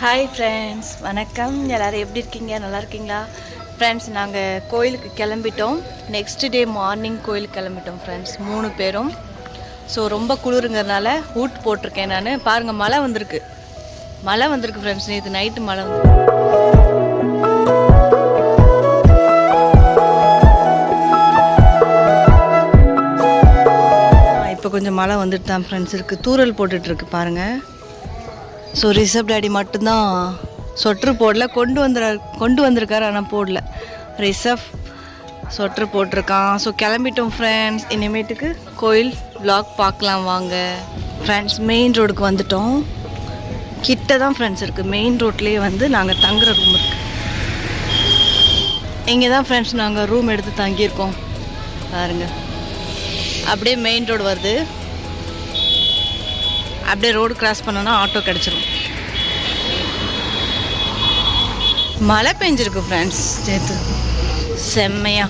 Hi friends, வணக்கம். எல்லோரும் எப்படி இருக்கீங்க? நல்லா இருக்கீங்களா ஃப்ரெண்ட்ஸ்? நாங்கள் கோயிலுக்கு கிளம்பிட்டோம். நெக்ஸ்ட் டே மார்னிங் கோயிலுக்கு கிளம்பிட்டோம் ஃப்ரெண்ட்ஸ், 3 பேரும். ஸோ ரொம்ப குளிருங்கிறதுனால ஊட் போட்டிருக்கேன் நான். பாருங்கள், மழை வந்திருக்கு ஃப்ரெண்ட்ஸ். நேற்று நைட்டு மழை வந்து இப்போ கொஞ்சம் மழை வந்துட்டு தான் ஃப்ரெண்ட்ஸ் இருக்குது. தூறல் போட்டுட்ருக்கு பாருங்கள். ஸோ ரிஷப் டேடி மட்டும்தான் சொட்ரு போடல, கொண்டு வந்திருக்காரு, ஆனால் போடல. ரிஷப் சொட்ரு போட்டிருக்கான். ஸோ கிளம்பிட்டோம் ஃப்ரெண்ட்ஸ். இனிமேட்டுக்கு கோயில் வ்ளாக் பார்க்கலாம் வாங்க ஃப்ரெண்ட்ஸ். மெயின் ரோடுக்கு வந்துட்டோம். கிட்ட தான் ஃப்ரெண்ட்ஸ் இருக்குது. மெயின் ரோட்லேயே வந்து நாங்கள் தங்குற ரூம் இருக்குது. இங்கே தான் ஃப்ரெண்ட்ஸ் நாங்கள் ரூம் எடுத்து தங்கியிருக்கோம் பாருங்க. அப்படியே மெயின் ரோடு வருது. அப்படியே ரோடு கிராஸ் பண்ணோன்னா ஆட்டோ கிடச்சிரும். மழை பெஞ்சிருக்கு ஃப்ரெண்ட்ஸ் சேர்த்து செம்மையா.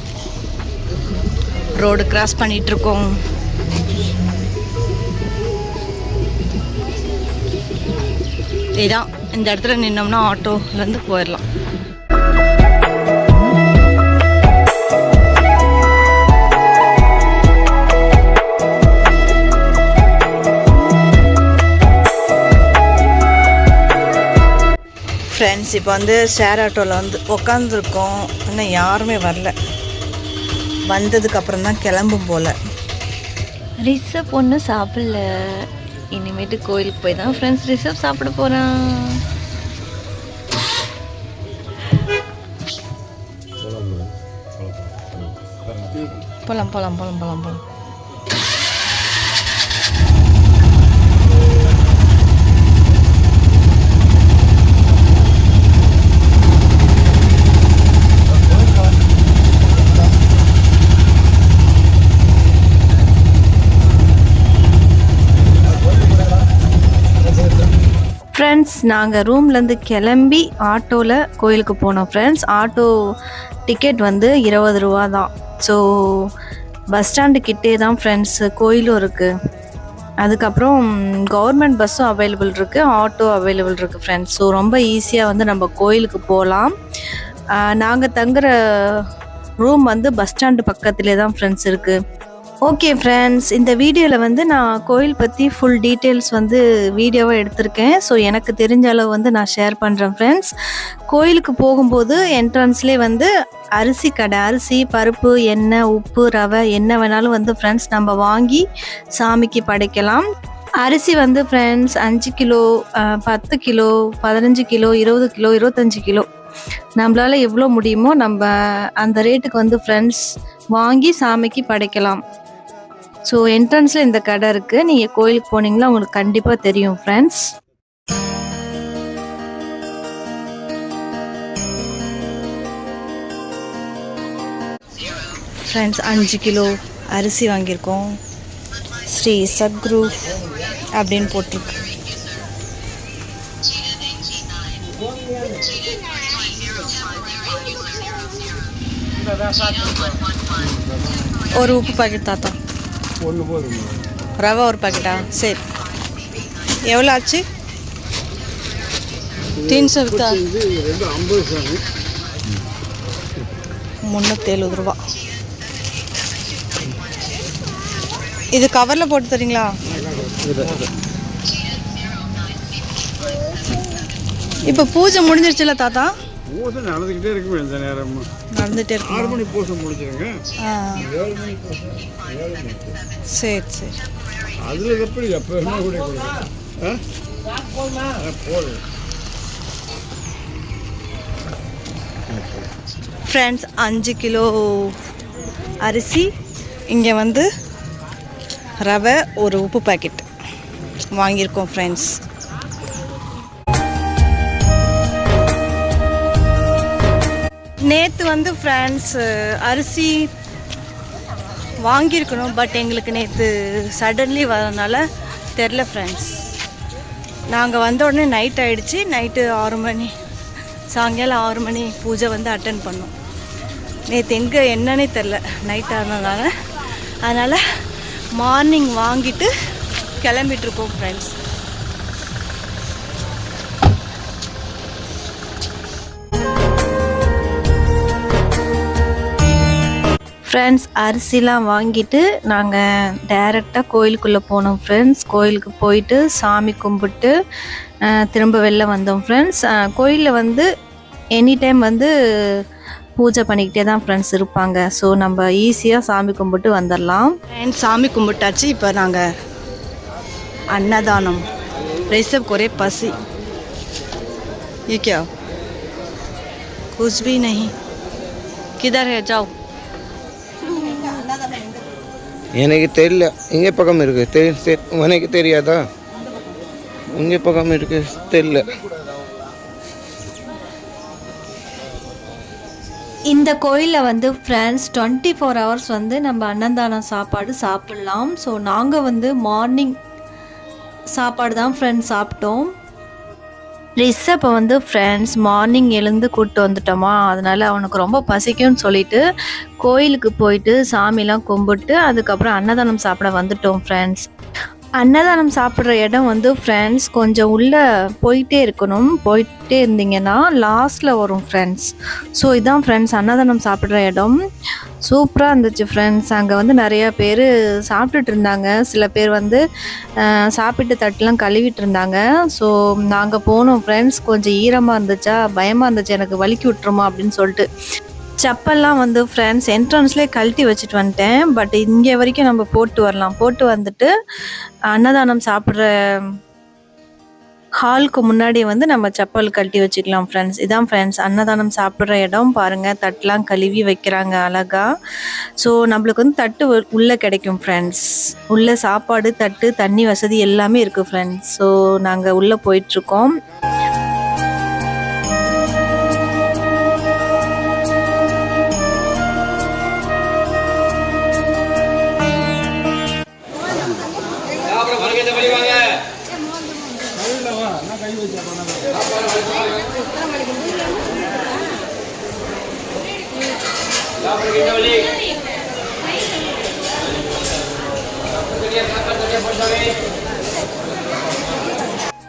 ரோடு கிராஸ் பண்ணிகிட்ருக்கோம். இதான் இந்த இடத்துல நின்னோம்னா ஆட்டோலேருந்து போயிடலாம். ஃப்ரெண்ட்ஸ், இப்போ வந்து ஷேர் ஆட்டோவில் வந்து உக்காந்துருக்கோம். இன்னும் யாருமே வரல. வந்ததுக்கப்புறம் தான் கிளம்பும் போல். ரிஷப் ஒன்றும் சாப்பிடல. இனிமேட்டு கோயிலுக்கு போய் தான் ஃப்ரெண்ட்ஸ் ரிஷப் சாப்பிட போகிறான். போகலாம். ஃப்ரெண்ட்ஸ், நாங்கள் ரூம்லேருந்து கிளம்பி ஆட்டோவில் கோயிலுக்கு போனோம் ஃப்ரெண்ட்ஸ். ஆட்டோ டிக்கெட் வந்து 20 ரூபா தான். ஸோ பஸ் ஸ்டாண்டு கிட்டே தான் ஃப்ரெண்ட்ஸ் கோயிலும் இருக்குது. அதுக்கப்புறம் கவர்மெண்ட் பஸ்ஸும் அவைலபிள் இருக்குது, ஆட்டோ அவைலபிள் இருக்குது ஃப்ரெண்ட்ஸ். ஸோ ரொம்ப ஈஸியாக வந்து நம்ம கோயிலுக்கு போகலாம். நாங்கள் தங்குற ரூம் வந்து பஸ் ஸ்டாண்டு பக்கத்துலேயே தான் ஃப்ரெண்ட்ஸ் இருக்குது. ஓகே ஃப்ரெண்ட்ஸ், இந்த வீடியோவில் வந்து நான் கோயில் பற்றி ஃபுல் டீட்டெயில்ஸ் வந்து வீடியோவாக எடுத்திருக்கேன். ஸோ எனக்கு தெரிஞ்ச அளவு வந்து நான் ஷேர் பண்ணுறேன் ஃப்ரெண்ட்ஸ். கோயிலுக்கு போகும்போது என்ட்ரன்ஸ்லேயே வந்து அரிசி கடை, அரிசி, பருப்பு, எண்ணெய், உப்பு, ரவை என்ன வேணாலும் வந்து ஃப்ரெண்ட்ஸ் நம்ம வாங்கி சாமிக்கு படைக்கலாம். அரிசி வந்து friends 5 kilo, 10 kilo, 15 kilo, 20 kilo, 25 kilo நம்மளால் எவ்வளோ முடியுமோ நம்ம அந்த ரேட்டுக்கு வந்து ஃப்ரெண்ட்ஸ் வாங்கி சாமிக்கு படைக்கலாம். ஸோ என்ட்ரன்ஸில் இந்த கடை இருக்குது. நீங்கள் கோயிலுக்கு போனீங்கன்னா உங்களுக்கு கண்டிப்பாக தெரியும் ஃப்ரெண்ட்ஸ். ஃப்ரெண்ட்ஸ் 5 கிலோ அரிசி வாங்கியிருக்கோம். ஸ்ரீ சத்குரு அப்படின்னு போட்டிருக்கு. ஒரு உப்பு பாக்கெட் தாத்தா. ரவை ஒரு பாக்கெட்டா? சரி. எவ்வளோ ஆச்சு? 370 ரூபா. இது கவரில் போட்டு தரீங்களா? இப்போ பூஜை முடிஞ்சிருச்சுல தாத்தா? பூஜை நடந்துக்கிட்டே இருக்கும். எந்த நேரமும் நடந்துகிட்டே இருக்கும். 6 மணி பூஜை முடிச்சிருங்க. 7 மணி சரி. அதில் எப்படி எப்போவுமே கூட ஃப்ரெண்ட்ஸ் 5 கிலோ அரிசி, இங்கே வந்து ரவை, ஒரு உப்பு பாக்கெட் வாங்கியிருக்கோம் ஃப்ரெண்ட்ஸ். நேற்று வந்து ஃப்ரெண்ட்ஸ் அரிசி வாங்கியிருக்கணும். பட் எங்களுக்கு நேற்று சடன்லி வரதுனால தெரில ஃப்ரெண்ட்ஸ். நாங்கள் வந்த உடனே நைட் ஆகிடுச்சி. நைட்டு 6 மணி, சாயங்காலம் 6 மணி பூஜை வந்து அட்டன் பண்ணோம். நேற்று எங்கே என்னன்னே தெரில, நைட் ஆனதுனால. அதனால் மார்னிங் வாங்கிட்டு கிளம்பிட்டுருக்கோம் ஃப்ரெண்ட்ஸ். ஃப்ரெண்ட்ஸ் அரிசிலாம் வாங்கிட்டு நாங்கள் டைரெக்டாக கோயிலுக்குள்ளே போனோம் ஃப்ரெண்ட்ஸ். கோயிலுக்கு போயிட்டு சாமி கும்பிட்டு திரும்ப வெளில வந்தோம் ஃப்ரெண்ட்ஸ். கோயிலில் வந்து எனி டைம் வந்து பூஜை பண்ணிக்கிட்டே தான் ஃப்ரெண்ட்ஸ் இருப்பாங்க. ஸோ நம்ம ஈஸியாக சாமி கும்பிட்டு வந்துடலாம். சாமி கும்பிட்டாச்சு. இப்போ நாங்கள் அன்னதானம் ரிசப் ஒரே பசி ये क्या कुछ भी नहीं किधर है जाओ எனக்கு தெரியல எங்கே பக்கம் இருக்கு உனக்கு தெரியாதா எங்கே பக்கம் இருக்கு தெரியல. இந்த கோயிலில் வந்து ஃப்ரெண்ட்ஸ் 24 ஹவர்ஸ் வந்து நம்ம அன்னதானம் சாப்பாடு சாப்பிட்லாம். ஸோ நாங்கள் வந்து மார்னிங் சாப்பாடு தான் ஃப்ரெண்ட்ஸ் சாப்பிட்டோம். ரிஷப்பை வந்து ஃப்ரெண்ட்ஸ் மார்னிங் எழுந்து கூப்பிட்டு வந்துட்டோமா, அதனால் அவனுக்கு ரொம்ப பசிக்கும்னு சொல்லிட்டு கோயிலுக்கு போயிட்டு சாமிலாம் கும்பிட்டு அதுக்கப்புறம் அன்னதானம் சாப்பிட வந்துட்டோம் ஃப்ரெண்ட்ஸ். அன்னதானம் சாப்பிட்ற இடம் வந்து ஃப்ரெண்ட்ஸ் கொஞ்சம் உள்ளே போயிட்டே இருக்கணும். போயிட்டே இருந்தீங்கன்னா லாஸ்ட்டில் வரும் ஃப்ரெண்ட்ஸ். ஸோ இதான் ஃப்ரெண்ட்ஸ் அன்னதானம் சாப்பிட்ற இடம். சூப்பராக இருந்துச்சு ஃப்ரெண்ட்ஸ். அங்கே வந்து நிறையா பேர் சாப்பிட்டுட்டு இருந்தாங்க. சில பேர் வந்து சாப்பிட்டு தட்டுலாம் கழுவிட்டு இருந்தாங்க. ஸோ நாங்கள் போனோம் ஃப்ரெண்ட்ஸ். கொஞ்சம் ஈரமாக இருந்துச்சா, பயமாக இருந்துச்சு எனக்கு வலிக்கி விட்டுருமா அப்படின்னு சொல்லிட்டு செப்பல்லாம் வந்து ஃப்ரெண்ட்ஸ் என்ட்ரன்ஸ்லேயே கழட்டி வச்சுட்டு வந்துட்டேன். பட் இங்கே வரைக்கும் நம்ம போட்டு வரலாம். போட்டு வந்துட்டு அன்னதானம் சாப்பிட்ற ஹாலுக்கு முன்னாடி வந்து நம்ம செப்பல் கழட்டி வச்சுக்கலாம் ஃப்ரெண்ட்ஸ். இதான் ஃப்ரெண்ட்ஸ் அன்னதானம் சாப்பிட்ற இடம். பாருங்கள் தட்டுலாம் கழுவி வைக்கிறாங்க அழகாக. ஸோ நம்மளுக்கு வந்து தட்டு உள்ளே கிடைக்கும் ஃப்ரெண்ட்ஸ். உள்ளே சாப்பாடு தட்டு தண்ணி வசதி எல்லாமே இருக்குது ஃப்ரெண்ட்ஸ். ஸோ நாங்கள் உள்ளே போயிட்டுருக்கோம்.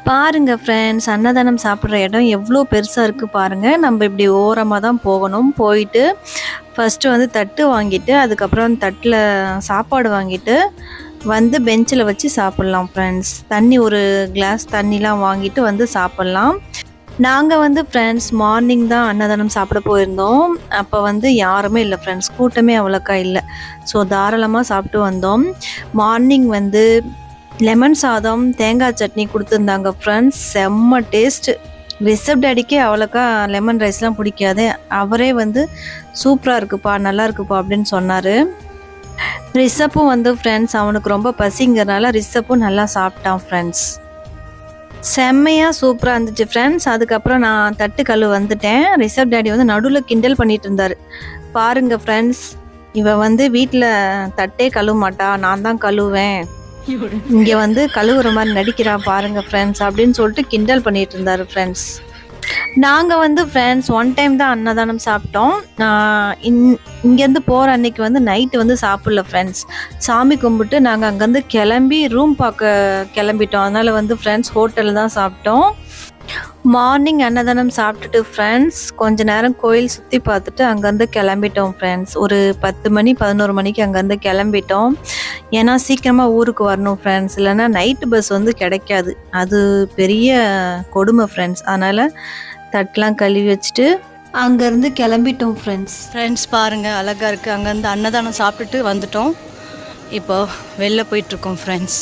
பாருங்க ஃப்ரெண்ட்ஸ் அன்னதானம் சாப்பிட்ற இடம் எவ்வளோ பெருசாக இருக்குது பாருங்கள். நம்ம இப்படி ஓரமாக தான் போகணும். போயிட்டு ஃபஸ்ட்டு வந்து தட்டு வாங்கிட்டு அதுக்கப்புறம் தட்டில் சாப்பாடு வாங்கிட்டு வந்து பெஞ்சில் வச்சு சாப்பிட்லாம் ஃப்ரெண்ட்ஸ். தண்ணி ஒரு கிளாஸ் தண்ணிலாம் வாங்கிட்டு வந்து சாப்பிட்லாம். நாங்கள் வந்து ஃப்ரெண்ட்ஸ் மார்னிங் தான் அன்னதானம் சாப்பிட போயிருந்தோம். அப்போ வந்து யாருமே இல்லை ஃப்ரெண்ட்ஸ், கூட்டமே அவ்வளோக்கா இல்லை. ஸோ தாராளமாக சாப்பிட்டு வந்தோம். மார்னிங் வந்து லெமன் சாதம் தேங்காய் சட்னி கொடுத்துருந்தாங்க ஃப்ரெண்ட்ஸ். செம்ம டேஸ்ட்டு. ரிஷப் டேடிக்கே அவ்வளோக்கா லெமன் ரைஸ்லாம் பிடிக்காது. அவரே வந்து சூப்பராக இருக்குப்பா நல்லா இருக்குப்பா அப்படின்னு சொன்னார். ரிஷப்பும் வந்து ஃப்ரெண்ட்ஸ் அவனுக்கு ரொம்ப பசிங்கிறனால ரிஷப்பும் நல்லா சாப்பிட்டான் ஃப்ரெண்ட்ஸ். செம்மையாக சூப்பராக இருந்துச்சு ஃப்ரெண்ட்ஸ். அதுக்கப்புறம் நான் தட்டு கழுவு வந்துட்டேன். ரிஷப் டேடி வந்து நடுவில் கிண்டல் பண்ணிட்டு இருந்தார். பாருங்க ஃப்ரெண்ட்ஸ், இவன் வந்து வீட்டில் தட்டே கழுவ மாட்டா, நான் தான் கழுவேன், இங்கே வந்து கழுவுற மாதிரி நடிக்கிறான் பாருங்க ஃப்ரெண்ட்ஸ் அப்படின்னு சொல்லிட்டு கிண்டல் பண்ணிட்டு இருந்தார் ஃப்ரெண்ட்ஸ். நாங்கள் வந்து ஃப்ரெண்ட்ஸ் ஒன் டைம் தான் அன்னதானம் சாப்பிட்டோம். இங்கேருந்து போகிற அன்னைக்கு வந்து நைட்டு வந்து சாப்பிடல ஃப்ரெண்ட்ஸ். சாமி கும்பிட்டு நாங்கள் அங்கேருந்து கிளம்பி ரூம் பார்க்க கிளம்பிட்டோம். அதனால் வந்து ஃப்ரெண்ட்ஸ் ஹோட்டலில் தான் சாப்பிட்டோம். மார்னிங் அன்னதானம் சாப்பிட்டுட்டு ஃப்ரெண்ட்ஸ் கொஞ்ச நேரம் கோயில் சுற்றி பார்த்துட்டு அங்கேருந்து கிளம்பிட்டோம் ஃப்ரெண்ட்ஸ். ஒரு 10 மணி 11 மணிக்கு அங்கேருந்து கிளம்பிட்டோம். ஏன்னா சீக்கிரமாக ஊருக்கு வரணும் ஃப்ரெண்ட்ஸ், இல்லைன்னா நைட்டு பஸ் வந்து கிடைக்காது. அது பெரிய கொடுமை ஃப்ரெண்ட்ஸ். அதனால் தட்டெலாம் கழுவி வச்சுட்டு அங்கேருந்து கிளம்பிட்டோம் ஃப்ரெண்ட்ஸ். பாருங்கள் அழகாக இருக்குது. அங்கேருந்து அன்னதானம் சாப்பிட்டுட்டு வந்துட்டோம். இப்போ வெளில போயிட்டுருக்கோம் ஃப்ரெண்ட்ஸ்.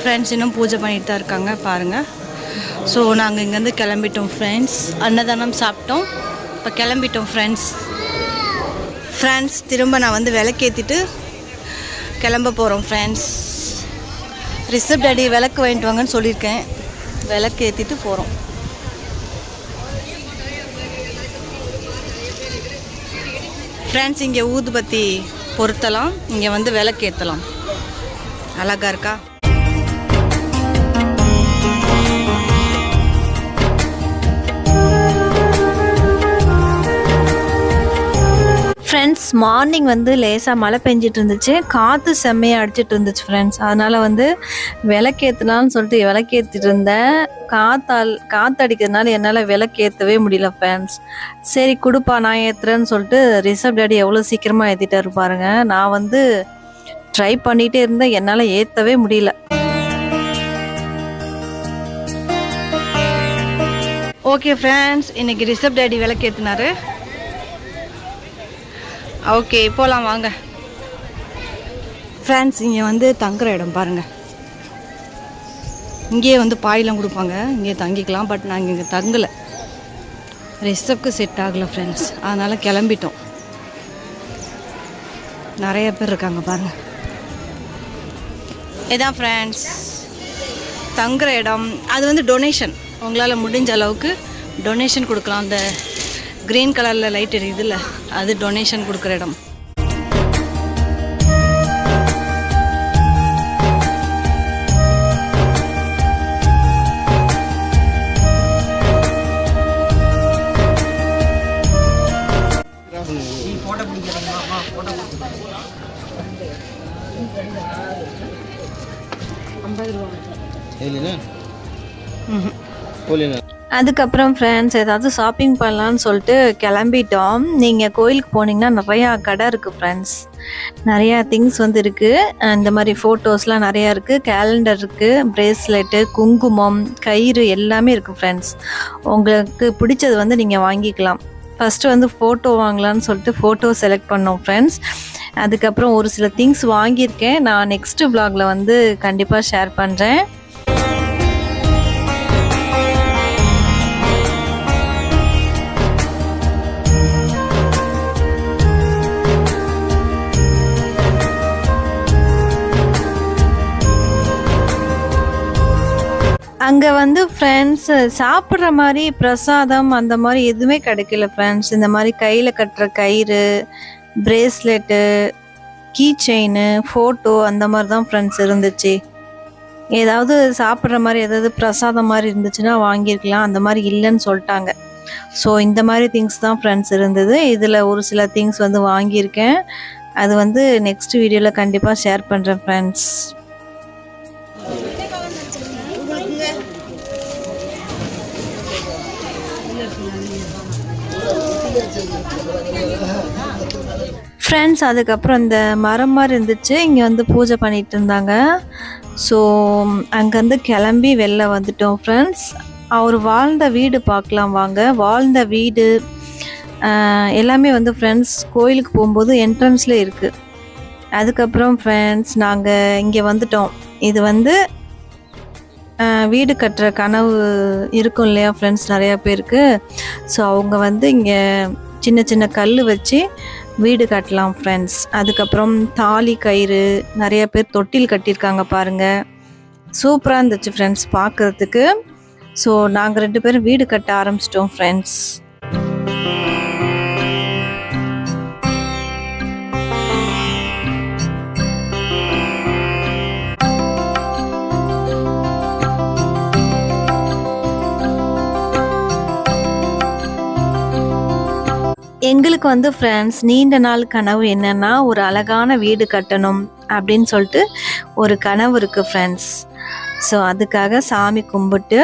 ஃப்ரெண்ட்ஸ் இன்னும் பூஜை பண்ணிட்டு தான் இருக்காங்க பாருங்கள். ஸோ நாங்கள் இங்கேருந்து கிளம்பிட்டோம் ஃப்ரெண்ட்ஸ். அன்னதானம் சாப்பிட்டோம், இப்போ கிளம்பிட்டோம் ஃப்ரெண்ட்ஸ். திரும்ப நான் வந்து விளக்கேற்றிட்டு கிளம்ப போகிறோம் ஃப்ரெண்ட்ஸ். ரிஷப் டேடி விளக்கு வாங்கிட்டு வாங்கன்னு சொல்லியிருக்கேன். விளக்கு ஏற்றிட்டு போகிறோம். ஃப்ரெண்ட்ஸ் இங்கே ஊதுபத்தி பொருத்தலாம், இங்கே வந்து விளக்கு ஏற்றலாம். அழகாக இருக்கா? ஃப்ரெண்ட்ஸ் மார்னிங் வந்து லேசாக மழை பெஞ்சிட்டு இருந்துச்சு, காற்று செம்மையாக அடிச்சிட்டு இருந்துச்சு ஃப்ரெண்ட்ஸ். அதனால் வந்து விளக்கேற்றலான்னு சொல்லிட்டு விளக்கேற்றிட்டு இருந்தேன். காற்று அடிக்கிறதுனால என்னால் விளக்கேற்றவே முடியல ஃப்ரெண்ட்ஸ். சரி கொடுப்பா நான் ஏற்றுறேன்னு சொல்லிட்டு ரிஷப் டாடி எவ்வளோ சீக்கிரமாக ஏற்றிட்டாரு பாருங்க. நான் வந்து ட்ரை பண்ணிகிட்டே இருந்தேன், என்னால் ஏற்றவே முடியல. ஓகே ஃப்ரெண்ட்ஸ், இன்றைக்கி ரிஷப் டாடி விளக்கேற்றினாரு. ஓகே போகலாம் வாங்க ஃப்ரெண்ட்ஸ். இங்கே வந்து தங்குற இடம் பாருங்கள். இங்கேயே வந்து பாயெலாம் கொடுப்பாங்க, இங்கே தங்கிக்கலாம். பட் நாங்கள் இங்கே தங்கலை, ரிஷப்க்கு செட் ஆகலை ஃப்ரெண்ட்ஸ். அதனால் கிளம்பிட்டோம். நிறைய பேர் இருக்காங்க பாருங்கள். இதான் ஃப்ரெண்ட்ஸ் தங்குற இடம். அது வந்து டொனேஷன், உங்களால் முடிஞ்ச அளவுக்கு டொனேஷன் கொடுக்கலாம். அந்த க்ரீன் கலரில் லைட் எரியுதுல்ல, அது டொனேஷன் கொடுக்குற இடம். அதுக்கப்புறம் ஃப்ரெண்ட்ஸ் ஏதாவது ஷாப்பிங் பண்ணலான்னு சொல்லிட்டு கிளம்பிட்டோம். நீங்கள் கோயிலுக்கு போனீங்கன்னா நிறையா கடை இருக்குது ஃப்ரெண்ட்ஸ். நிறையா திங்ஸ் வந்து இருக்குது. இந்த மாதிரி ஃபோட்டோஸ்லாம் நிறையா இருக்குது. கேலண்டர் இருக்குது, ப்ரேஸ்லெட்டு, குங்குமம், கயிறு எல்லாமே இருக்குது ஃப்ரெண்ட்ஸ். உங்களுக்கு பிடிச்சது வந்து நீங்கள் வாங்கிக்கலாம். ஃபஸ்ட்டு வந்து ஃபோட்டோ வாங்கலான்னு சொல்லிட்டு ஃபோட்டோ செலக்ட் பண்ணோம் ஃப்ரெண்ட்ஸ். அதுக்கப்புறம் ஒரு சில திங்ஸ் வாங்கியிருக்கேன். நான் நெக்ஸ்ட்டு வ்ளாகில் வந்து கண்டிப்பாக ஷேர் பண்ணுறேன். அங்கே வந்து ஃப்ரெண்ட்ஸ் சாப்பிட்ற மாதிரி பிரசாதம் அந்த மாதிரி எதுவுமே கிடைக்கல ஃப்ரெண்ட்ஸ். இந்த மாதிரி கையில் கட்டுற கயிறு, ப்ரேஸ்லெட்டு, கீ செயினு, ஃபோட்டோ அந்த மாதிரி தான் ஃப்ரெண்ட்ஸ் இருந்துச்சு. ஏதாவது சாப்பிட்ற மாதிரி ஏதாவது பிரசாதம் மாதிரி இருந்துச்சுன்னா வாங்கியிருக்கலாம். அந்த மாதிரி இல்லைன்னு சொல்லிட்டாங்க. ஸோ இந்த மாதிரி திங்ஸ் தான் ஃப்ரெண்ட்ஸ் இருந்தது. இதில் ஒரு சில திங்ஸ் வந்து வாங்கியிருக்கேன். அது வந்து நெக்ஸ்ட் வீடியோவில் கண்டிப்பாக ஷேர் பண்ணுறேன் ஃப்ரெண்ட்ஸ். ஃப்ரெண்ட்ஸ் அதுக்கப்புறம் இந்த மரம் மாதிரி இருந்துச்சு, இங்கே வந்து பூஜை பண்ணிகிட்டு இருந்தாங்க. ஸோ அங்கேருந்து கிளம்பி வெளில வந்துட்டோம் ஃப்ரெண்ட்ஸ். அவர் வாழ்ந்த வீடு பார்க்கலாம் வாங்க. வாழ்ந்த வீடு எல்லாமே வந்து ஃப்ரெண்ட்ஸ் கோயிலுக்கு போகும்போது என்ட்ரன்ஸ்லேயே இருக்குது. அதுக்கப்புறம் ஃப்ரெண்ட்ஸ் நாங்கள் இங்கே வந்துட்டோம். இது வந்து வீடு கட்டுற கனவு இருக்கும் இல்லையா ஃப்ரெண்ட்ஸ் நிறையா பேருக்கு. ஸோ அவங்க வந்து இங்கே சின்ன சின்ன கல் வச்சு வீடு கட்டலாம் ஃப்ரெண்ட்ஸ். அதுக்கப்புறம் தாலி கயிறு, நிறைய பேர் தொட்டில் கட்டியிருக்காங்க பாருங்கள். சூப்பராக இருந்துச்சு ஃப்ரெண்ட்ஸ் பார்க்குறதுக்கு. ஸோ நாங்கள் 2 பேரும் வீடு கட்ட ஆரம்பிச்சிட்டோம் ஃப்ரெண்ட்ஸ். எங்களுக்கு வந்து ஃப்ரெண்ட்ஸ் நீண்ட நாள் கனவு என்னென்னா ஒரு அழகான வீடு கட்டணும் அப்படின்னு சொல்லிட்டு ஒரு கனவு இருக்குது ஃப்ரெண்ட்ஸ். ஸோ அதுக்காக சாமி கும்பிட்டு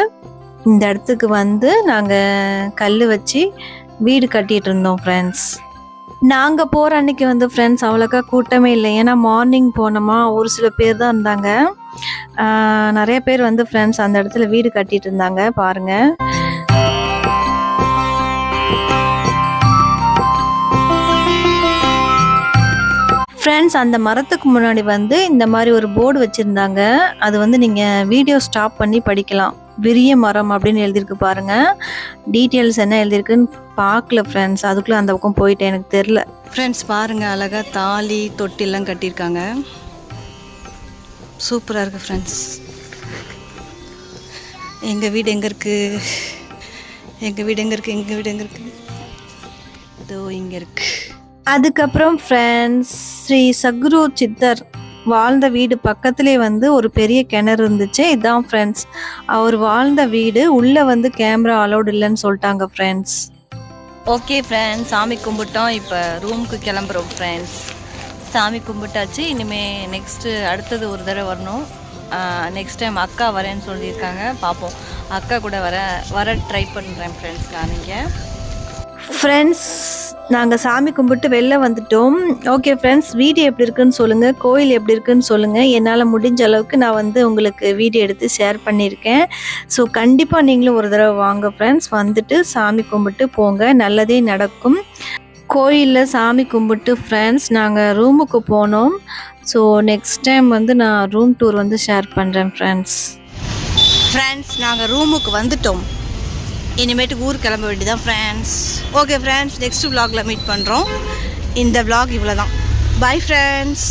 இந்த இடத்துக்கு வந்து நாங்கள் கல் வச்சு வீடு கட்டிகிட்டு இருந்தோம் ஃப்ரெண்ட்ஸ். நாங்கள் போகிற அன்றைக்கி வந்து ஃப்ரெண்ட்ஸ் அவ்வளோக்கா கூட்டமே இல்லை. ஏன்னா மார்னிங் போனோமா, ஒரு சில பேர் தான் இருந்தாங்க. நிறைய பேர் வந்து ஃப்ரெண்ட்ஸ் அந்த இடத்துல வீடு கட்டிகிட்டு இருந்தாங்க பாருங்கள். ஃப்ரெண்ட்ஸ் அந்த மரத்துக்கு முன்னாடி வந்து இந்த மாதிரி ஒரு போர்டு வச்சுருந்தாங்க. அது வந்து நீங்கள் வீடியோ ஸ்டாப் பண்ணி படிக்கலாம். விரிய மரம் அப்படின்னு எழுதியிருக்கு பாருங்கள். டீட்டெயில்ஸ் என்ன எழுதியிருக்குன்னு பார்க்கல ஃப்ரெண்ட்ஸ். அதுக்குள்ளே அந்த பக்கம் போயிட்டேன், எனக்கு தெரில. ஃப்ரெண்ட்ஸ் பாருங்கள், அழகாக தாலி தொட்டிலாம் கட்டியிருக்காங்க. சூப்பராக இருக்குது ஃப்ரெண்ட்ஸ். எங்கள் வீடு எங்கே இருக்குது? எங்கள் வீடு எங்கே இருக்குது? எங்கள் வீடு எங்கே இருக்குது? இதோ இங்கே இருக்குது. அதுக்கப்புறம் ஃப்ரெண்ட்ஸ் ஸ்ரீ சத்குரு சித்தர் வாழ்ந்த வீடு பக்கத்துலேயே வந்து ஒரு பெரிய கிணறு இருந்துச்சு. இதுதான் ஃப்ரெண்ட்ஸ் அவர் வாழ்ந்த வீடு. உள்ளே வந்து கேமரா அலௌட் இல்லைன்னு சொல்லிட்டாங்க ஃப்ரெண்ட்ஸ். ஓகே ஃப்ரெண்ட்ஸ், சாமி கும்பிட்டோம். இப்போ ரூமுக்கு கிளம்புறோம் ஃப்ரெண்ட்ஸ். சாமி கும்பிட்டாச்சு. இனிமேல் நெக்ஸ்ட்டு அடுத்தது ஒரு தடவை வரணும். நெக்ஸ்ட் டைம் அக்கா வரேன்னு சொல்லியிருக்காங்க. பார்ப்போம், அக்கா கூட வர ட்ரை பண்ணுறேன் ஃப்ரெண்ட்ஸ். நான் இங்கே ஃப்ரெண்ட்ஸ் நாங்கள் சாமி கும்பிட்டு வெளில வந்துட்டோம். ஓகே ஃப்ரெண்ட்ஸ், வீடியோ எப்படி இருக்குன்னு சொல்லுங்கள், கோயில் எப்படி இருக்குன்னு சொல்லுங்கள். என்னால் முடிஞ்ச அளவுக்கு நான் வந்து உங்களுக்கு வீடியோ எடுத்து ஷேர் பண்ணியிருக்கேன். ஸோ கண்டிப்பாக நீங்களும் ஒரு தடவை வாங்க ஃப்ரெண்ட்ஸ், வந்துட்டு சாமி கும்பிட்டு போங்க, நல்லதே நடக்கும். கோயிலில் சாமி கும்பிட்டு ஃப்ரெண்ட்ஸ் நாங்கள் ரூமுக்கு போனோம். ஸோ நெக்ஸ்ட் டைம் வந்து நான் ரூம் டூர் வந்து ஷேர் பண்ணுறேன் ஃப்ரெண்ட்ஸ். நாங்கள் ரூமுக்கு வந்துட்டோம். இனிமேட்டுக்கு ஊர் கிளம்ப வேண்டியதான் ஃப்ரெண்ட்ஸ். ஓகே ஃப்ரெண்ட்ஸ், நெக்ஸ்ட் vlogல மீட் பண்ணுறோம். இந்த vlog இவ்வளோ தான். Bye friends.